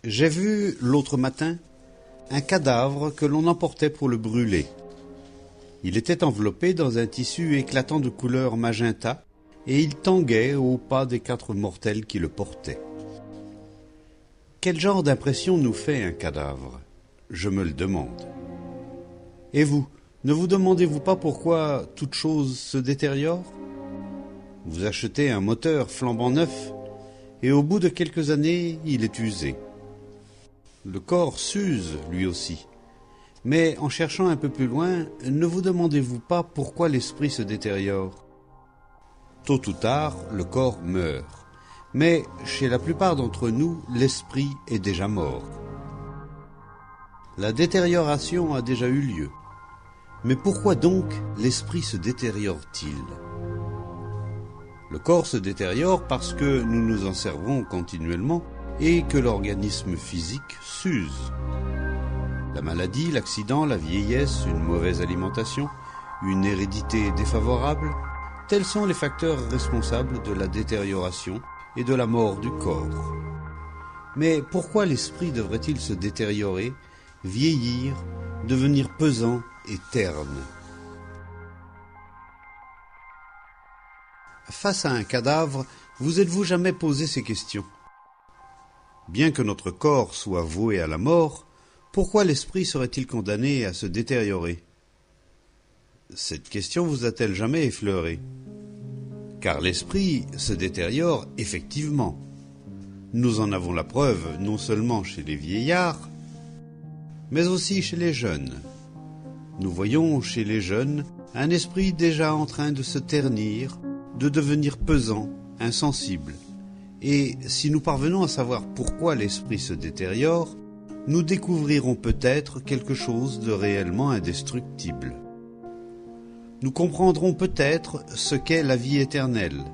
J'ai vu, l'autre matin, un cadavre que l'on emportait pour le brûler. Il était enveloppé dans un tissu éclatant de couleur magenta, et il tanguait au pas des 4 mortels qui le portaient. Quel genre d'impression nous fait un cadavre? Je me le demande. Et vous, ne vous demandez-vous pas pourquoi toute chose se détériore? Vous achetez un moteur flambant neuf, et au bout de quelques années, il est usé. Le corps s'use, lui aussi. Mais en cherchant un peu plus loin, ne vous demandez-vous pas pourquoi l'esprit se détériore? Tôt ou tard, le corps meurt. Mais chez la plupart d'entre nous, l'esprit est déjà mort. La détérioration a déjà eu lieu. Mais pourquoi donc l'esprit se détériore-t-il? Le corps se détériore parce que nous nous en servons continuellement et que l'organisme physique s'use. La maladie, l'accident, la vieillesse, une mauvaise alimentation, une hérédité défavorable, tels sont les facteurs responsables de la détérioration et de la mort du corps. Mais pourquoi l'esprit devrait-il se détériorer, vieillir, devenir pesant et terne? Face à un cadavre, vous êtes-vous jamais posé ces questions? Bien que notre corps soit voué à la mort, pourquoi l'esprit serait-il condamné à se détériorer? Cette question vous a-t-elle jamais effleuré? Car l'esprit se détériore effectivement. Nous en avons la preuve non seulement chez les vieillards, mais aussi chez les jeunes. Nous voyons chez les jeunes un esprit déjà en train de se ternir, de devenir pesant, insensible. Et si nous parvenons à savoir pourquoi l'esprit se détériore, nous découvrirons peut-être quelque chose de réellement indestructible. Nous comprendrons peut-être ce qu'est la vie éternelle,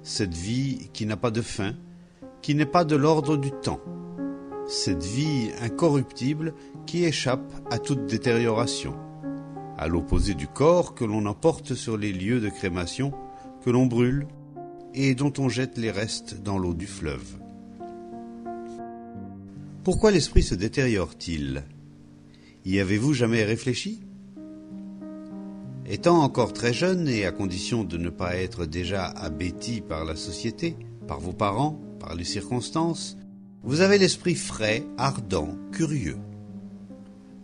cette vie qui n'a pas de fin, qui n'est pas de l'ordre du temps, cette vie incorruptible qui échappe à toute détérioration, à l'opposé du corps que l'on emporte sur les lieux de crémation, que l'on brûle et dont on jette les restes dans l'eau du fleuve. Pourquoi l'esprit se détériore-t-il? Y avez-vous jamais réfléchi? Étant encore très jeune et à condition de ne pas être déjà abêti par la société, par vos parents, par les circonstances, vous avez l'esprit frais, ardent, curieux.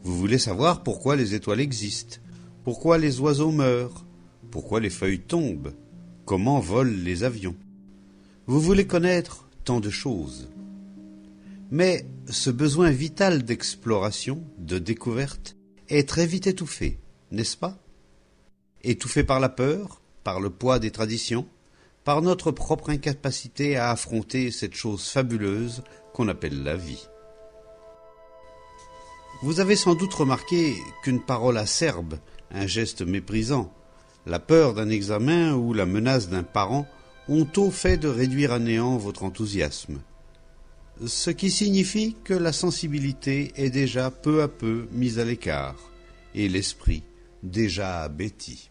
Vous voulez savoir pourquoi les étoiles existent, pourquoi les oiseaux meurent, pourquoi les feuilles tombent, comment volent les avions. Vous voulez connaître tant de choses. Mais ce besoin vital d'exploration, de découverte, est très vite étouffé, n'est-ce pas? Étouffé par la peur, par le poids des traditions, par notre propre incapacité à affronter cette chose fabuleuse qu'on appelle la vie. Vous avez sans doute remarqué qu'une parole acerbe, un geste méprisant, la peur d'un examen ou la menace d'un parent ont tôt fait de réduire à néant votre enthousiasme. Ce qui signifie que la sensibilité est déjà peu à peu mise à l'écart et l'esprit déjà abêti.